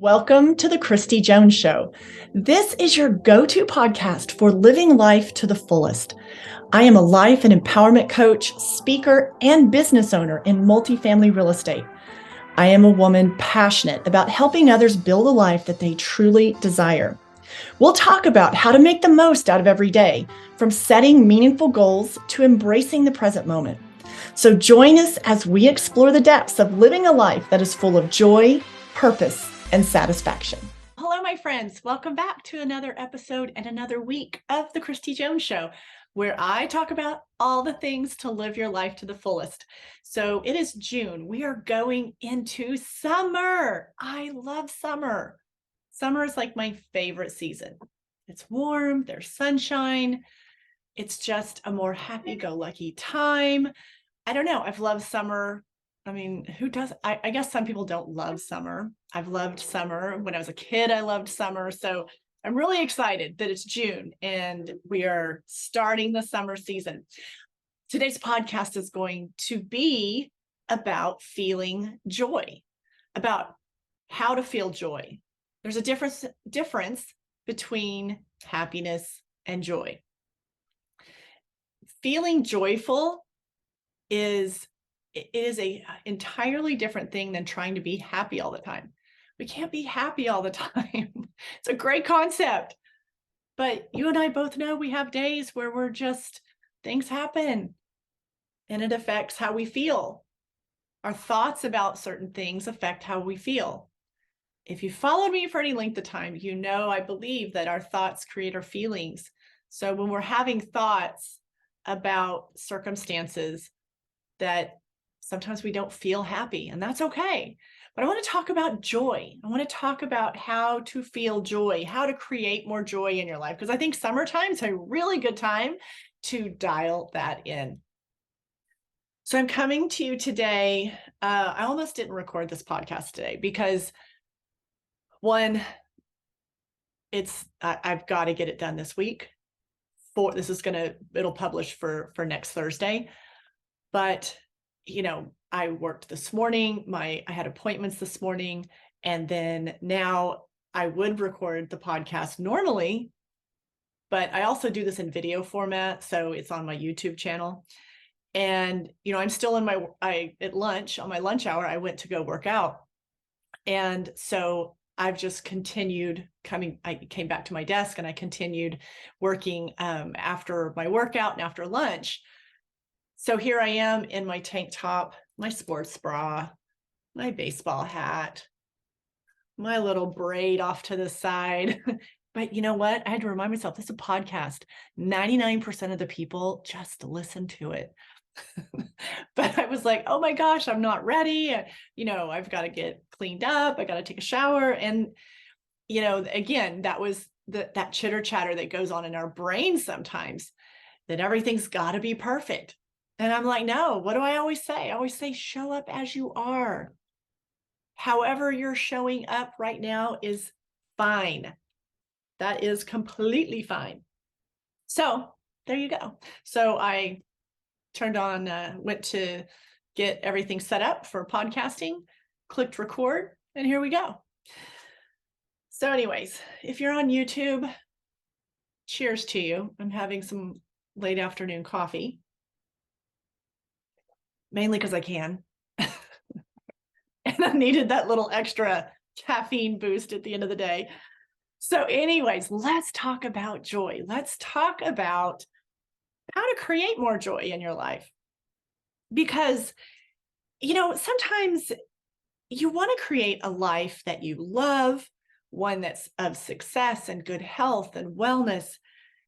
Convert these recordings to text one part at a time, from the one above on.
Welcome to the Kristi Jones Show. This is your go-to podcast for living life to the fullest. I am a life and empowerment coach, speaker, and business owner in multifamily real estate. I am a woman passionate about helping others build a life that they truly desire. We'll talk about how to make the most out of every day, from setting meaningful goals to embracing the present moment. So join us as we explore the depths of living a life that is full of joy, purpose, and satisfaction. Hello, my friends. Welcome back to another episode and another week of the Kristi Jones Show, where I talk about all the things to live your life to the fullest. So it is June. We are going into summer. I love summer. Summer is like my favorite season. It's warm, there's sunshine. It's just a more happy-go-lucky time. I don't know. I've loved summer. I mean, who does? I guess some people don't love summer. I've loved summer. When I was a kid, I loved summer. So I'm really excited that it's June and we are starting the summer season. Today's podcast is going to be about feeling joy, about how to feel joy. There's a difference between happiness and joy. Feeling joyful is a entirely different thing than trying to be happy all the time. We can't be happy all the time. It's a great concept. But you and I both know we have days where things happen and it affects how we feel. Our thoughts about certain things affect how we feel. If you followed me for any length of time, you know I believe that our thoughts create our feelings. So when we're having thoughts about circumstances that sometimes we don't feel happy, and that's okay. But I want to talk about joy. I want to talk about how to feel joy, how to create more joy in your life, because I think summertime is a really good time to dial that in. So I'm coming to you today. I almost didn't record this podcast today because one, I've got to get it done this week. It'll publish for next Thursday. But, I worked this morning, I had appointments this morning, and then now I would record the podcast normally, but I also do this in video format. So it's on my YouTube channel. And, I'm still at lunch, on my lunch hour, I went to go work out. And so I've just continued I came back to my desk and I continued working after my workout and after lunch. So here I am in my tank top, my sports bra, my baseball hat, my little braid off to the side. But you know what? I had to remind myself, this is a podcast. 99% of the people just listen to it. But I was like, oh my gosh, I'm not ready. I've got to get cleaned up. I got to take a shower. And, again, that was that chitter chatter that goes on in our brains sometimes, that everything's got to be perfect. And I'm like, no, what do I always say? I always say, show up as you are. However you're showing up right now is fine. That is completely fine. So there you go. So I went to get everything set up for podcasting, clicked record, and here we go. So anyways, if you're on YouTube, cheers to you. I'm having some late afternoon coffee. Mainly because I can. And I needed that little extra caffeine boost at the end of the day. So anyways, let's talk about joy. Let's talk about how to create more joy in your life. Because, sometimes you want to create a life that you love, one that's of success and good health and wellness.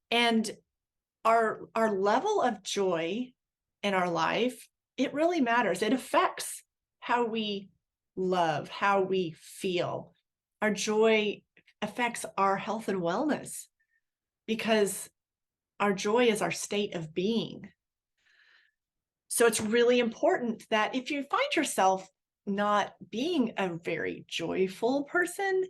And our level of joy in our life, it really matters. It affects how we love, how we feel. Our joy affects our health and wellness because our joy is our state of being. So it's really important that if you find yourself not being a very joyful person,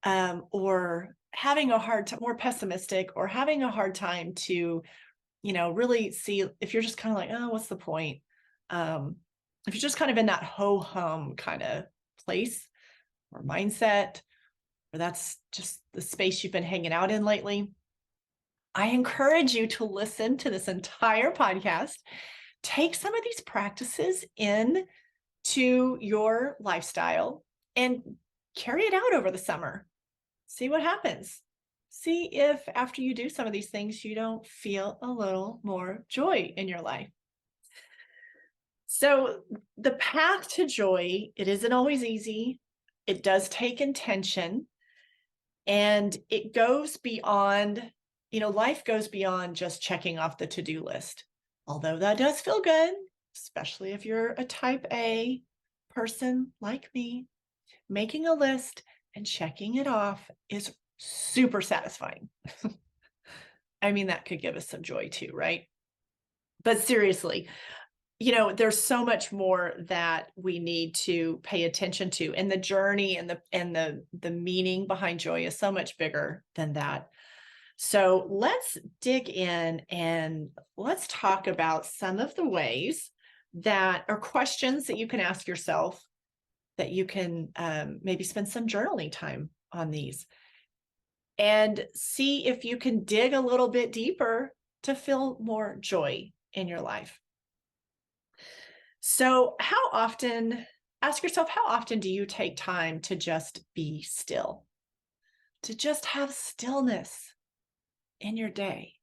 or having a hard time, more pessimistic, or having a hard time to, really see, if you're just kind of like, oh, what's the point? If you're just kind of in that ho-hum kind of place, or mindset, or that's just the space you've been hanging out in lately, I encourage you to listen to this entire podcast. Take some of these practices in to your lifestyle and carry it out over the summer. See what happens. See if after you do some of these things, you don't feel a little more joy in your life. So the path to joy, it isn't always easy. It does take intention, and it goes beyond, life goes beyond just checking off the to-do list. Although that does feel good, especially if you're a type A person like me, making a list and checking it off is super satisfying. I mean, that could give us some joy too, right? But seriously, there's so much more that we need to pay attention to, and the journey and the meaning behind joy is so much bigger than that. So let's dig in and let's talk about some of the ways that are questions that you can ask yourself, that you can maybe spend some journaling time on these and see if you can dig a little bit deeper to feel more joy in your life. So ask yourself, how often do you take time to just be still, to just have stillness in your day?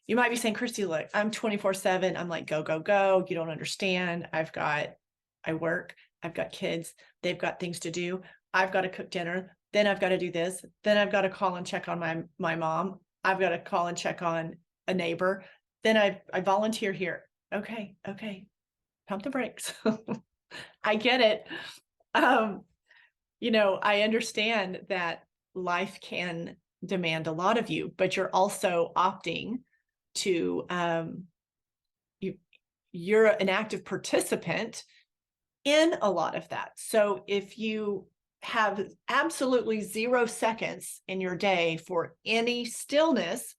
You might be saying, Kristi, look, I'm 24/7. I'm like, go, go, go. You don't understand. I work, I've got kids. They've got things to do. I've got to cook dinner. Then I've got to do this. Then I've got to call and check on my mom. I've got to call and check on a neighbor. Then I volunteer here. Okay. Pump the brakes. I get it. I understand that life can demand a lot of you, but you're also opting to, you're an active participant in a lot of that. So if you have absolutely 0 seconds in your day for any stillness,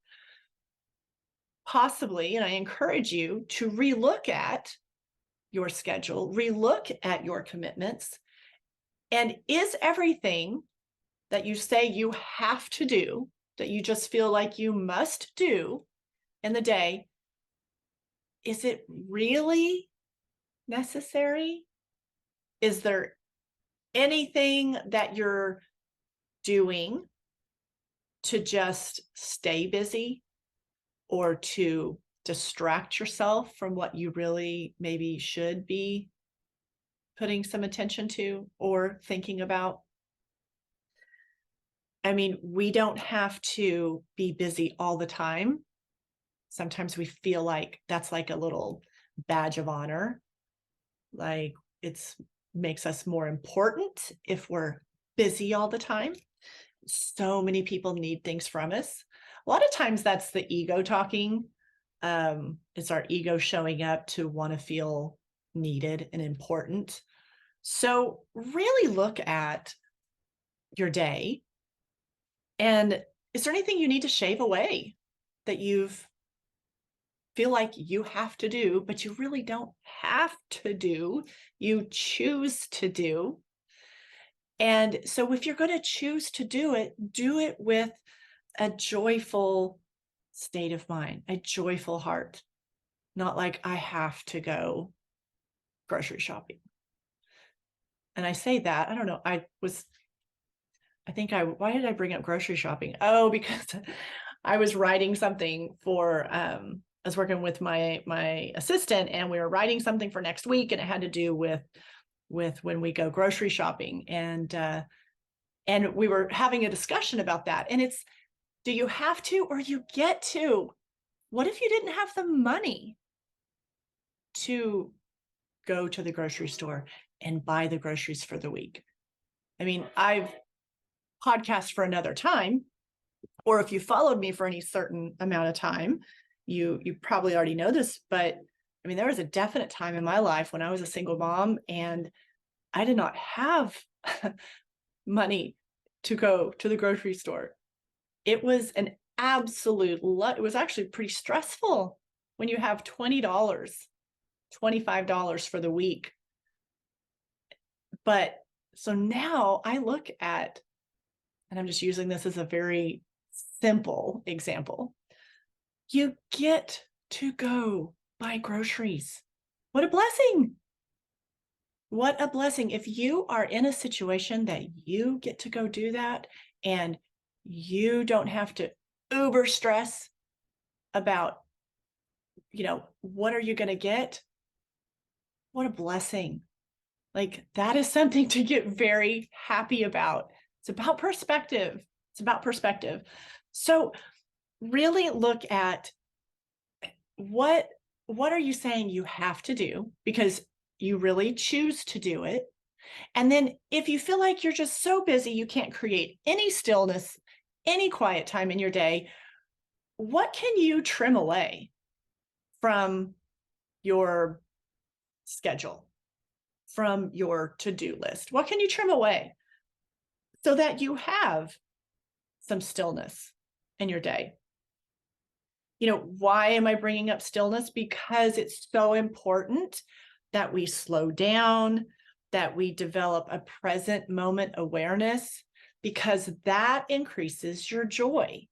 possibly, and I encourage you to relook at your schedule, relook at your commitments, and is everything that you say you have to do, that you just feel like you must do in the day, is it really necessary? Is there anything that you're doing to just stay busy or to distract yourself from what you really maybe should be putting some attention to or thinking about? I mean, we don't have to be busy all the time. Sometimes we feel like that's like a little badge of honor, like it's makes us more important if we're busy all the time. So many people need things from us. A lot of times that's the ego talking. It's our ego showing up to want to feel needed and important. So really look at your day, and is there anything you need to shave away that you've feel like you have to do, but you really don't have to do, you choose to do? And so if you're going to choose to do it with a joyful state of mind, a joyful heart, not like I have to go grocery shopping. And I say that, I don't know, why did I bring up grocery shopping? Oh, because I was writing something for, I was working with my assistant, and we were writing something for next week, and it had to do with when we go grocery shopping. And we were having a discussion about that. And it's, do you have to, or you get to? What if you didn't have the money to go to the grocery store and buy the groceries for the week? I mean, I've podcast for another time, or if you followed me for any certain amount of time, you probably already know this, but I mean, there was a definite time in my life when I was a single mom and I did not have money to go to the grocery store. It was an absolute it was actually pretty stressful when you have $20, $25 for the week. But So now I look at, and I'm just using this as a very simple example. You get to go buy groceries. What a blessing. What a blessing. If you are in a situation that you get to go do that and you don't have to uber stress about, what are you going to get? What a blessing. Like, that is something to get very happy about. It's about perspective. It's about perspective. So really look at what are you saying you have to do because you really choose to do it. And then if you feel like you're just so busy, you can't create any stillness, any quiet time in your day, what can you trim away from your schedule, from your to-do list? What can you trim away so that you have some stillness in your day? Why am I bringing up stillness? Because it's so important that we slow down, that we develop a present moment awareness, because that increases your joy.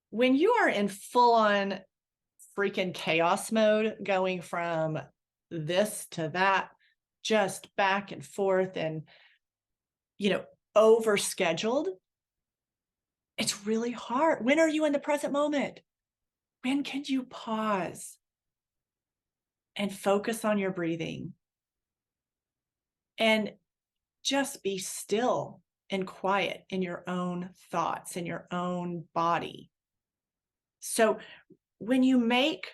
When you are in full-on freaking chaos mode, going from this to that, just back and forth and, overscheduled, it's really hard. When are you in the present moment? When can you pause and focus on your breathing and just be still and quiet in your own thoughts, in your own body? So when you make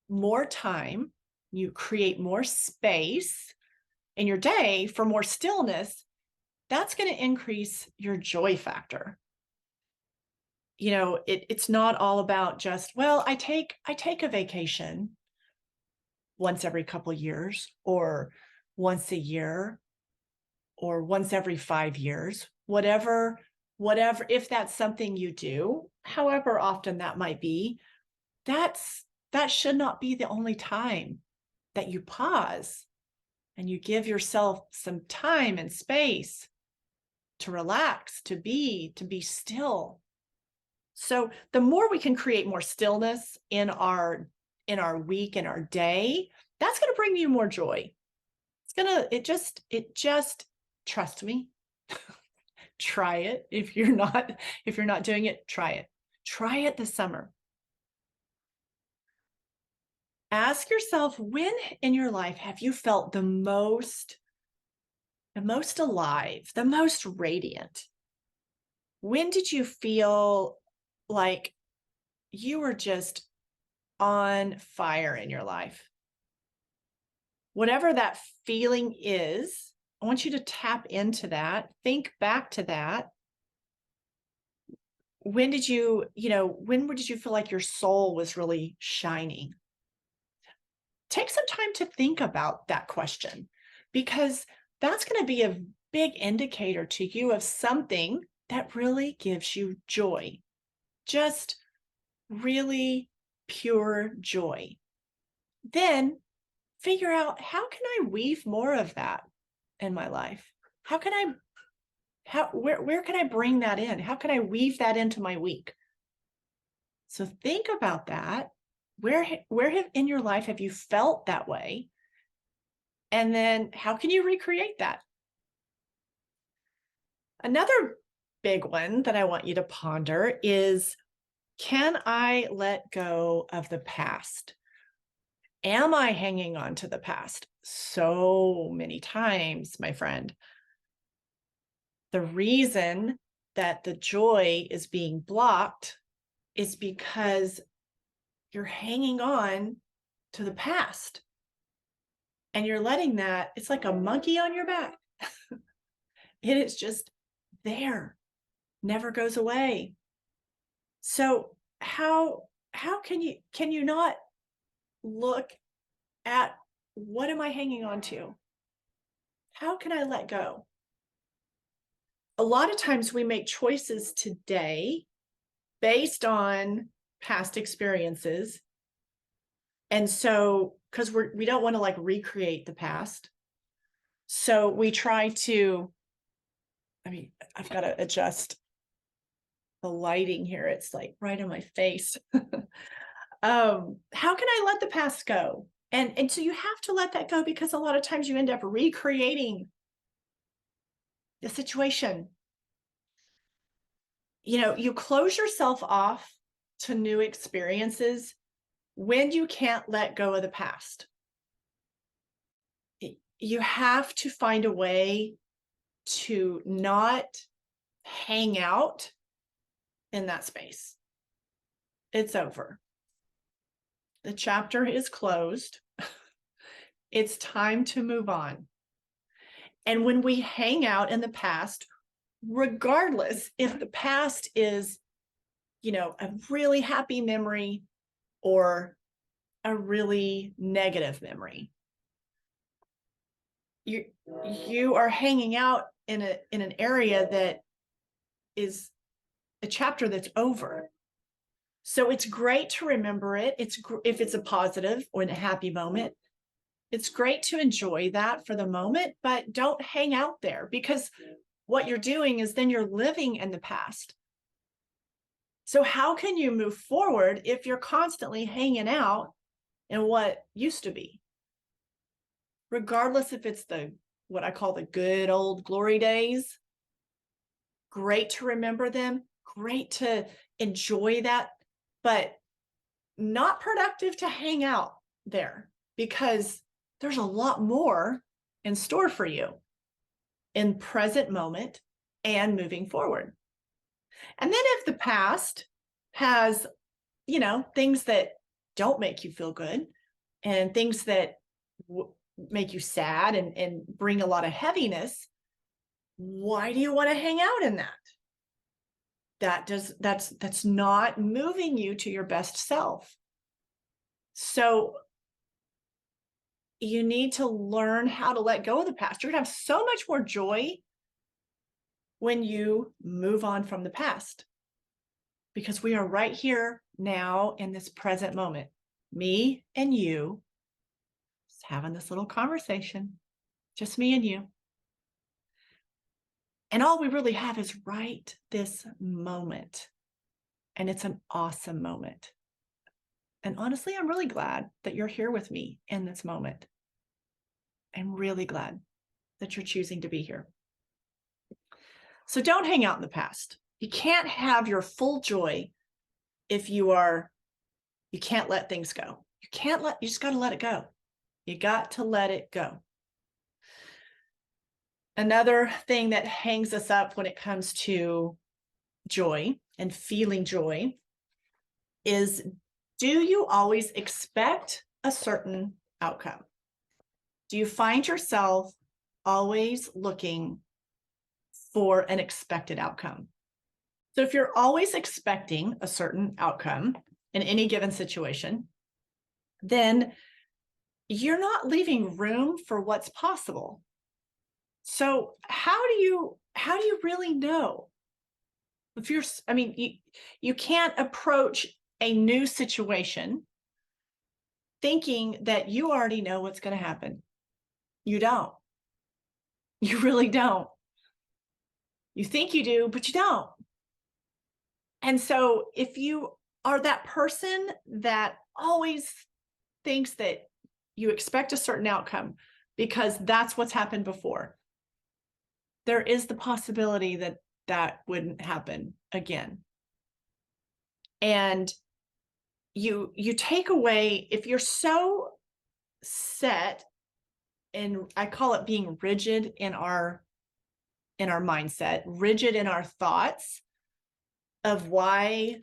more time, you create more space in your day for more stillness, that's going to increase your joy factor. It's not all about just, well, I take a vacation once every couple of years, or once a year, or once every 5 years, whatever, if that's something you do, however often that might be, that should not be the only time that you pause and you give yourself some time and space to relax, to be still. So the more we can create more stillness in our week, in our day, that's going to bring you more joy. It just trust me. Try it. If you're not doing it, try it. Try it this summer. Ask yourself, when in your life have you felt the most alive, the most radiant? When did you feel like you were just on fire in your life? Whatever that feeling is, I want you to tap into that. Think back to that. When did you feel like your soul was really shining? Take some time to think about that question, because that's going to be a big indicator to you of something that really gives you joy. Just really pure joy. Then figure out, how can I weave more of that in my life? Where can I bring that in? How can I weave that into my week? So think about that. Where in your life have you felt that way? And then how can you recreate that? Another big one that I want you to ponder is, can I let go of the past? Am I hanging on to the past? So many times, my friend. The reason that the joy is being blocked is because you're hanging on to the past. And you're letting that, it's like a monkey on your back. It is just there, never goes away. So how can you not look at, what am I hanging on to? How can I let go? A lot of times we make choices today based on past experiences. And so, because we don't want to recreate the past. So we try to, I've got to adjust the lighting here. It's like right in my face. How can I let the past go? And so you have to let that go, because a lot of times you end up recreating the situation. You close yourself off to new experiences when you can't let go of the past. You have to find a way to not hang out in that space. It's over. The chapter is closed. It's time to move on. And when we hang out in the past, regardless if the past is, a really happy memory or a really negative memory, you are hanging out in an area that is a chapter that's over. So it's great to remember it. If it's a positive or a happy moment, it's great to enjoy that for the moment, but don't hang out there, because what you're doing is then you're living in the past. So how can you move forward if you're constantly hanging out in what used to be? Regardless if it's what I call the good old glory days, great to remember them, great to enjoy that, but not productive to hang out there, because there's a lot more in store for you in present moment and moving forward. And then if the past has, things that don't make you feel good and things that make you sad and bring a lot of heaviness, why do you want to hang out in that? That's not moving you to your best self. So you need to learn how to let go of the past. You're going to have so much more joy when you move on from the past, because we are right here now in this present moment. Me and you just having this little conversation, just me and you. And all we really have is right this moment. And it's an awesome moment. And honestly, I'm really glad that you're here with me in this moment. I'm really glad that you're choosing to be here. So don't hang out in the past. You can't have your full joy if you can't let things go. You just got to let it go. You got to let it go. Another thing that hangs us up when it comes to joy and feeling joy is, do you always expect a certain outcome? Do you find yourself always looking for an expected outcome? So if you're always expecting a certain outcome in any given situation, then you're not leaving room for what's possible. So how do you really know? If you can't approach a new situation thinking that you already know what's going to happen. You don't. You really don't. You think you do, but you don't. And so if you are that person that always thinks that you expect a certain outcome because that's what's happened before, there is the possibility that that wouldn't happen again. And you take away, if you're so set, and I call it being rigid in our mindset, rigid in our thoughts of why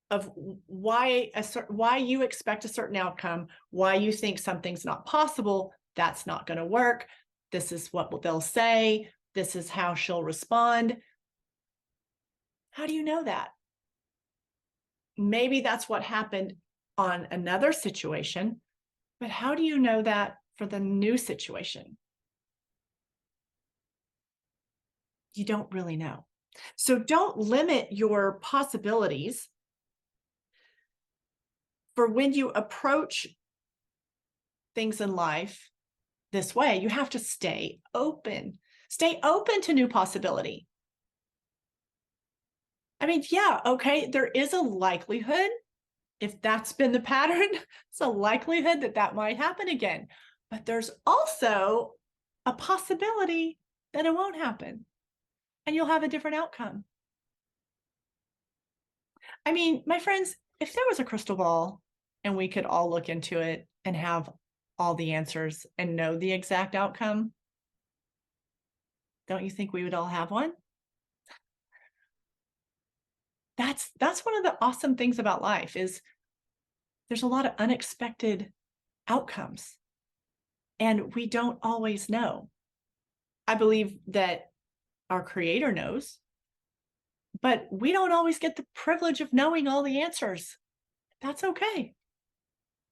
you expect a certain outcome, why you think something's not possible, that's not going to work, this is what they'll say, this is how she'll respond. How do you know that? Maybe that's what happened on another situation, but how do you know that for the new situation? You don't really know. So don't limit your possibilities for when you approach things in life this way. You have to stay open to new possibility. I mean, yeah, okay, there is a likelihood, if that's been the pattern, it's a likelihood that that might happen again. But there's also a possibility that it won't happen and you'll have a different outcome. I mean, my friends, if there was a crystal ball and we could all look into it and have all the answers and know the exact outcome, don't you think we would all have one? That's one of the awesome things about life is there's a lot of unexpected outcomes and we don't always know. I believe that our creator knows, but we don't always get the privilege of knowing all the answers. That's okay.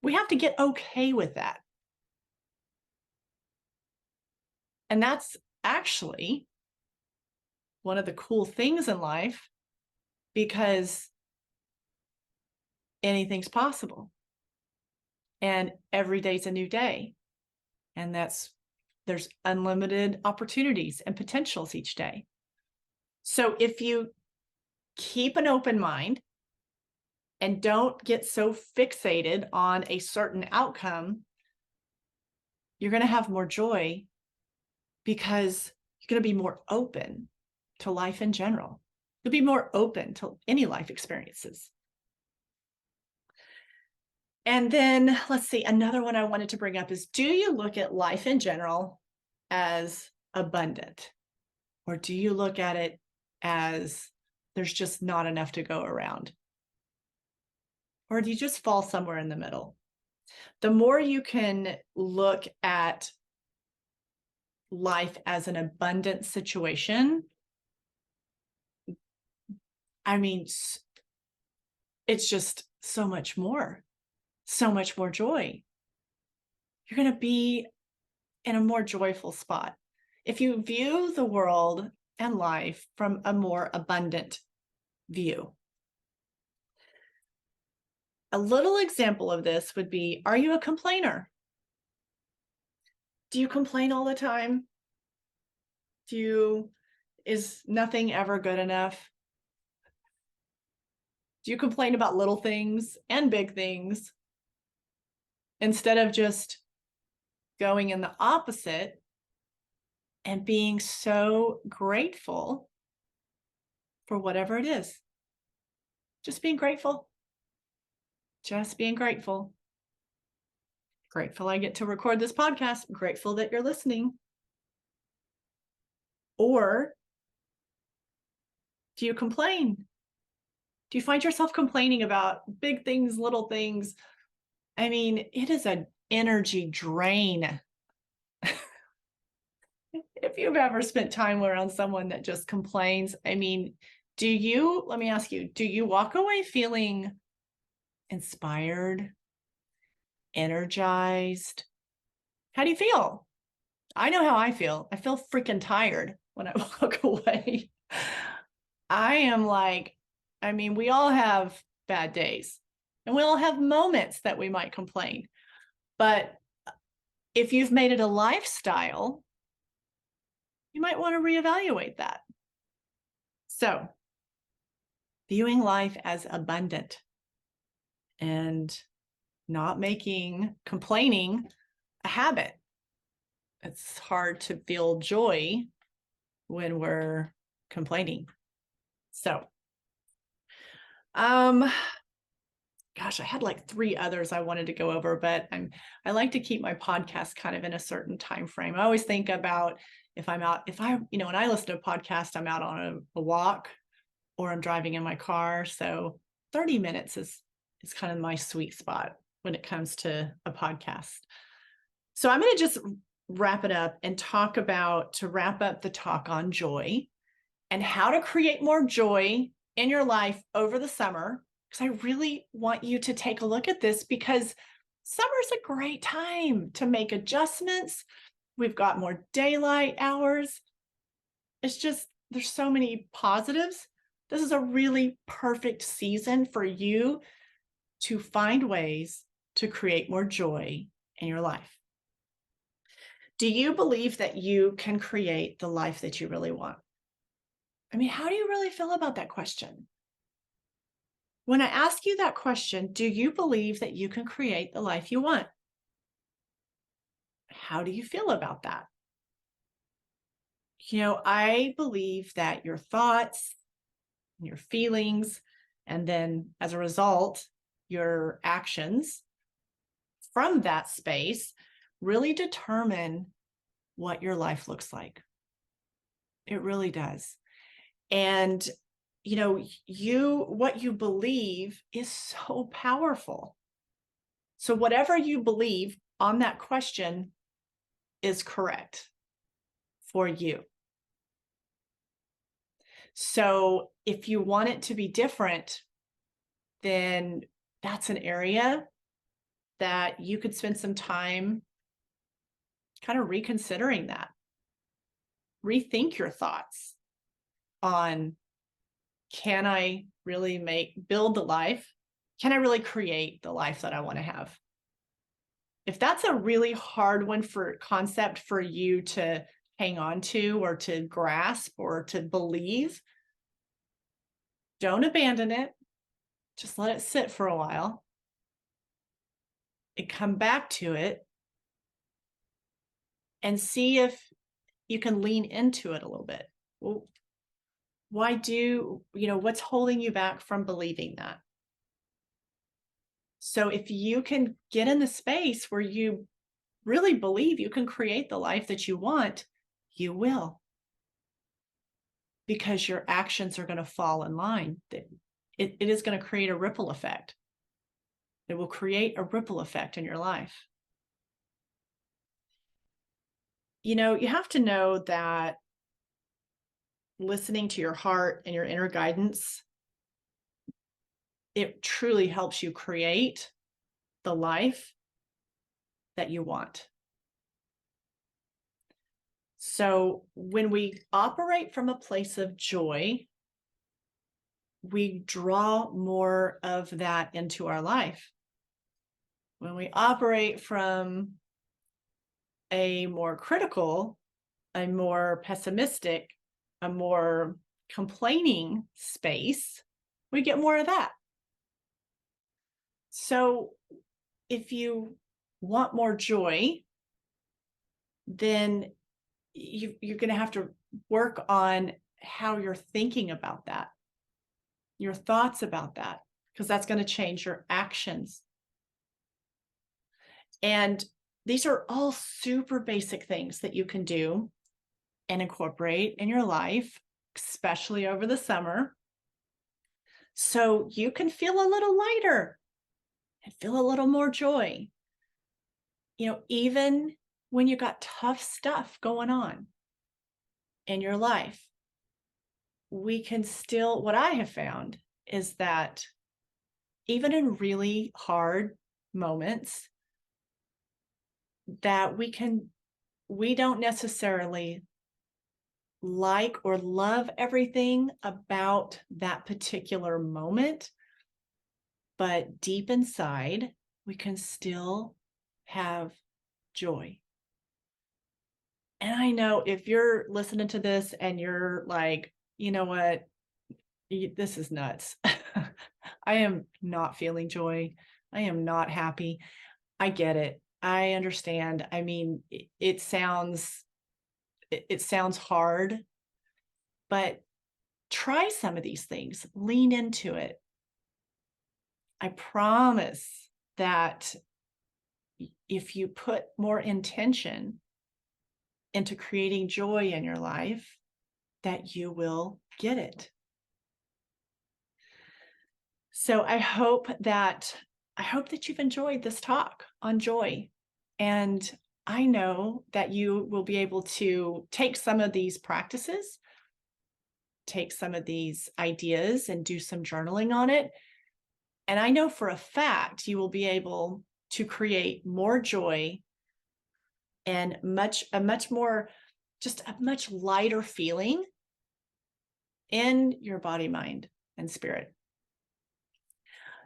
We have to get okay with that. And that's actually one of the cool things in life because anything's possible. And every day's a new day. And there's unlimited opportunities and potentials each day. So if you keep an open mind and don't get so fixated on a certain outcome, you're going to have more joy because you're going to be more open to life in general. You'll be more open to any life experiences. And then let's see, another one I wanted to bring up is, do you look at life in general as abundant? Or do you look at it as there's just not enough to go around? Or do you just fall somewhere in the middle? The more you can look at life as an abundant situation, I mean, it's just so much more joy. You're going to be in a more joyful spot. If you view the world and life from a more abundant view. A little example of this would be, are you a complainer? Do you complain all the time? Is nothing ever good enough? Do you complain about little things and big things instead of just going in the opposite and being so grateful for whatever it is? Just being grateful. Just being grateful. Grateful I get to record this podcast. Grateful that you're listening. Or do you complain? Do you find yourself complaining about big things, little things? I mean, it is an energy drain. If you've ever spent time around someone that just complains, I mean, let me ask you, do you walk away feeling inspired, energized? How do you feel? I know how I feel. I feel freaking tired when I walk away. I am like, I mean, we all have bad days and we all have moments that we might complain. But if you've made it a lifestyle, you might want to reevaluate that. So, viewing life as abundant and not making complaining a habit. It's hard to feel joy when we're complaining. So, gosh, I had like 3 others I wanted to go over, but I like to keep my podcast kind of in a certain time frame. I always think about when I listen to a podcast, I'm out on a walk or I'm driving in my car. So 30 minutes is kind of my sweet spot when it comes to a podcast. So I'm going to just wrap it up and to wrap up the talk on joy and how to create more joy in your life over the summer. Because I really want you to take a look at this because summer's a great time to make adjustments. We've got more daylight hours. It's just, there's so many positives. This is a really perfect season for you to find ways to create more joy in your life. Do you believe that you can create the life that you really want? I mean, how do you really feel about that question? When I ask you that question, do you believe that you can create the life you want? How do you feel about that? I believe that your thoughts, your feelings, and then as a result, your actions from that space really determine what your life looks like. It really does. And what you believe is so powerful. So whatever you believe on that question is correct for you. So if you want it to be different, then that's an area that you could spend some time kind of reconsidering that. Rethink your thoughts on, can I really build the life? Can I really create the life that I want to have? If that's a really hard one for concept for you to hang on to or to grasp or to believe, don't abandon it. Just let it sit for a while and come back to it and see if you can lean into it a little bit. Well, what's holding you back from believing that? So if you can get in the space where you really believe you can create the life that you want, you will. Because your actions are going to fall in line. It is going to create a ripple effect. It will create a ripple effect in your life. You have to know that listening to your heart and your inner guidance, it truly helps you create the life that you want. So when we operate from a place of joy, we draw more of that into our life. When we operate from a more critical, a more pessimistic, a more complaining space, we get more of that. So if you want more joy, then you're going to have to work on how you're thinking about that, your thoughts about that, because that's going to change your actions. And these are all super basic things that you can do and incorporate in your life, especially over the summer, so you can feel a little lighter and feel a little more joy. Even when you got tough stuff going on in your life, what I have found is that even in really hard moments, that we don't necessarily like or love everything about that particular moment, but deep inside, we can still have joy. And I know if you're listening to this and you're like, you know what, this is nuts. I am not feeling joy. I am not happy. I get it. I understand. I mean, it sounds hard, but try some of these things. Lean into it. I promise that if you put more intention into creating joy in your life, that you will get it. So I hope that you've enjoyed this talk on joy. And I know that you will be able to take some of these practices, take some of these ideas and do some journaling on it. And I know for a fact you will be able to create more joy and a much lighter feeling in your body, mind, and spirit.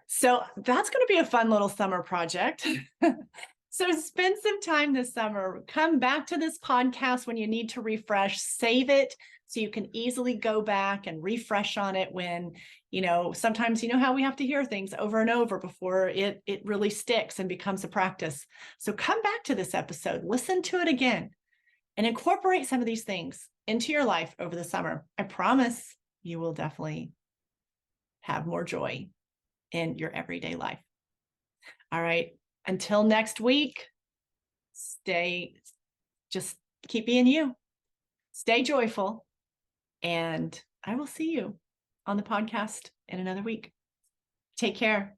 So that's going to be a fun little summer project. So spend some time this summer. Come back to this podcast when you need to refresh, save it so you can easily go back and refresh on it when, sometimes how we have to hear things over and over before it really sticks and becomes a practice. So come back to this episode, listen to it again, and incorporate some of these things into your life over the summer. I promise you will definitely have more joy in your everyday life. All right. Until next week, just keep being you, stay joyful, and I will see you on the podcast in another week. Take care.